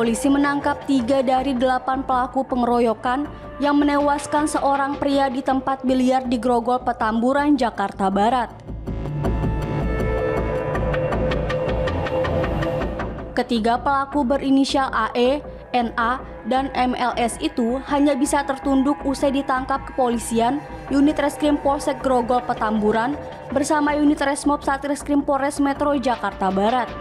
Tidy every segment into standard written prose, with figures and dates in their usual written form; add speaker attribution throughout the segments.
Speaker 1: polisi menangkap 3 dari 8 pelaku pengeroyokan yang menewaskan seorang pria di tempat biliar di Grogol Petamburan, Jakarta Barat. Ketiga pelaku berinisial AE, NA, dan MLS itu hanya bisa tertunduk usai ditangkap kepolisian unit Reskrim Polsek Grogol Petamburan bersama unit Resmob Satreskrim Polres Metro Jakarta Barat.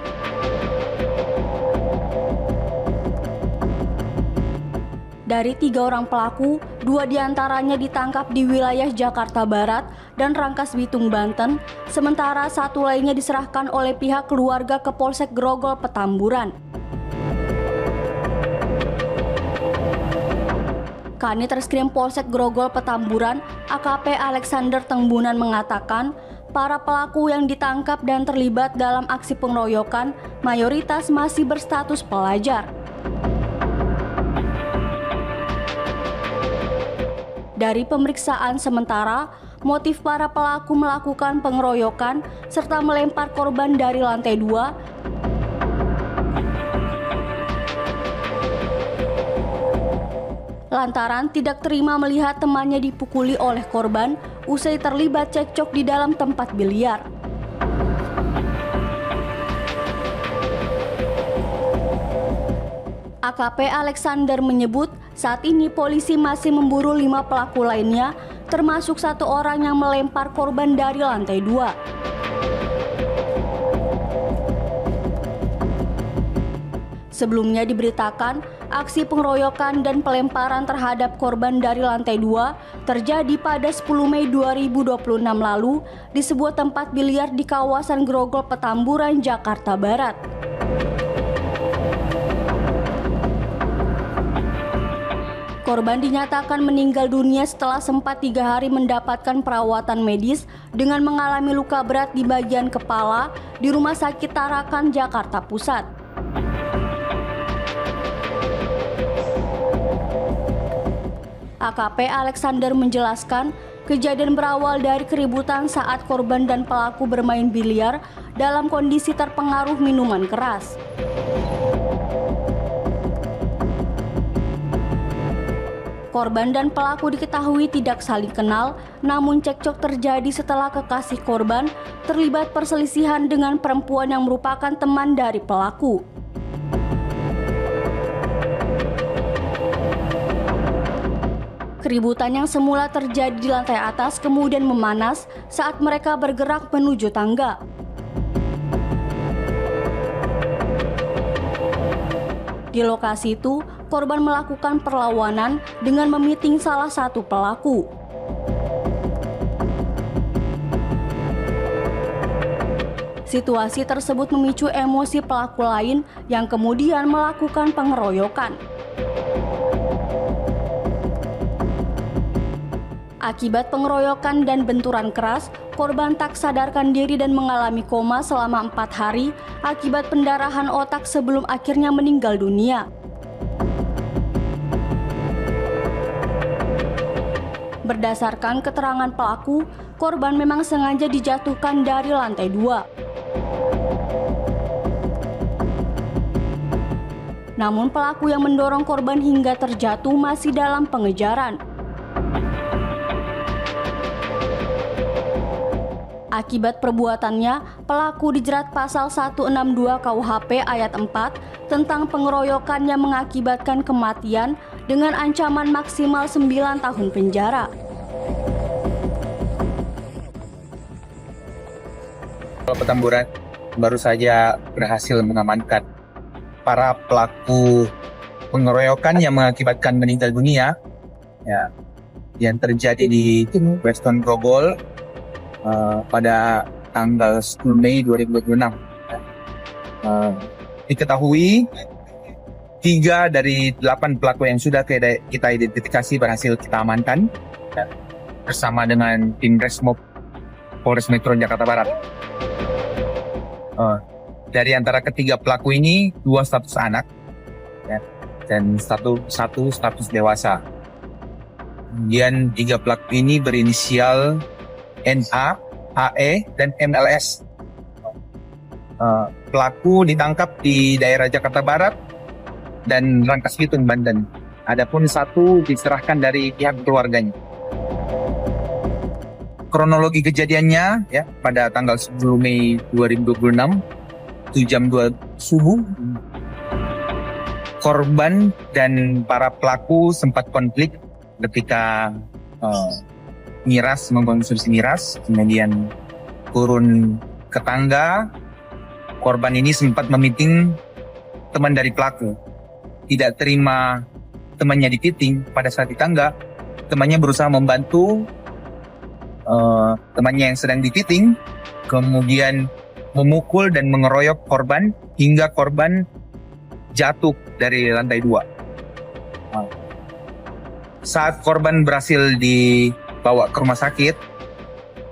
Speaker 1: Dari 3 orang pelaku, 2 diantaranya ditangkap di wilayah Jakarta Barat dan Rangkas Bitung, Banten, sementara 1 lainnya diserahkan oleh pihak keluarga ke Polsek Grogol Petamburan. Kanit Reskrim Polsek Grogol Petamburan, AKP Alexander Tengbunan mengatakan, para pelaku yang ditangkap dan terlibat dalam aksi pengeroyokan mayoritas masih berstatus pelajar. Dari pemeriksaan sementara, motif para pelaku melakukan pengeroyokan serta melempar korban dari lantai 2 lantaran tidak terima melihat temannya dipukuli oleh korban usai terlibat cekcok di dalam tempat biliar. AKP Alexander menyebut saat ini polisi masih memburu 5 pelaku lainnya, termasuk 1 orang yang melempar korban dari lantai 2. Sebelumnya diberitakan, aksi pengeroyokan dan pelemparan terhadap korban dari lantai 2 terjadi pada 10 Mei 2026 lalu di sebuah tempat biliar di kawasan Grogol Petamburan, Jakarta Barat. Korban dinyatakan meninggal dunia setelah sempat 3 hari mendapatkan perawatan medis dengan mengalami luka berat di bagian kepala di Rumah Sakit Tarakan, Jakarta Pusat. AKP Alexander menjelaskan, kejadian berawal dari keributan saat korban dan pelaku bermain biliar dalam kondisi terpengaruh minuman keras. Korban dan pelaku diketahui tidak saling kenal, namun cekcok terjadi setelah kekasih korban terlibat perselisihan dengan perempuan yang merupakan teman dari pelaku. Keributan yang semula terjadi di lantai atas kemudian memanas saat mereka bergerak menuju tangga. Di lokasi itu, korban melakukan perlawanan dengan memiting salah satu pelaku. Situasi tersebut memicu emosi pelaku lain yang kemudian melakukan pengeroyokan. Akibat pengeroyokan dan benturan keras, korban tak sadarkan diri dan mengalami koma selama 4 hari akibat pendarahan otak sebelum akhirnya meninggal dunia. Berdasarkan keterangan pelaku, korban memang sengaja dijatuhkan dari lantai 2. Namun pelaku yang mendorong korban hingga terjatuh masih dalam pengejaran. Akibat perbuatannya, pelaku dijerat pasal 162 KUHP ayat 4 tentang pengeroyokan yang mengakibatkan kematian dengan ancaman maksimal 9 tahun penjara.
Speaker 2: Petamburan baru saja berhasil mengamankan para pelaku pengeroyokan yang mengakibatkan meninggal dunia yang terjadi di Weston Grogol pada tanggal 10 Mei 2026. Diketahui 3 dari 8 pelaku yang sudah kita identifikasi berhasil kita amankan bersama dengan tim Resmob Polres Metro Jakarta Barat. Dari antara ketiga pelaku ini, 2 status anak dan satu status dewasa. Kemudian 3 pelaku ini berinisial NA, AE, dan MLS. Pelaku ditangkap di daerah Jakarta Barat dan Rangkas Bitung, Banten. Adapun satu diserahkan dari pihak keluarganya. Kronologi kejadiannya ya pada tanggal 10 Mei 2026 itu jam 2 subuh, korban dan para pelaku sempat konflik ketika mengkonsumsi miras, kemudian turun ke tangga. Korban ini sempat meeting teman dari pelaku, tidak terima temannya dipiting. Pada saat di tangga, temannya berusaha membantu temannya yang sedang dipiting, kemudian memukul dan mengeroyok korban hingga korban jatuh dari lantai 2. Saat korban berhasil dibawa ke rumah sakit,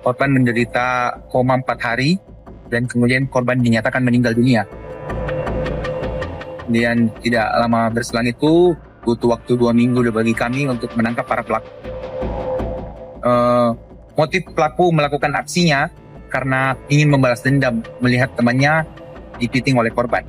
Speaker 2: korban menderita koma 4 hari dan kemudian korban dinyatakan meninggal dunia. Kemudian tidak lama berselang itu, butuh waktu 2 minggu bagi kami untuk menangkap para pelaku. Motif pelaku melakukan aksinya karena ingin membalas dendam melihat temannya dipiting oleh korban.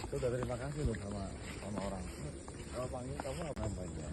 Speaker 3: Sudah terima kasih loh sama orang. Kalau panggil kamu apa namanya?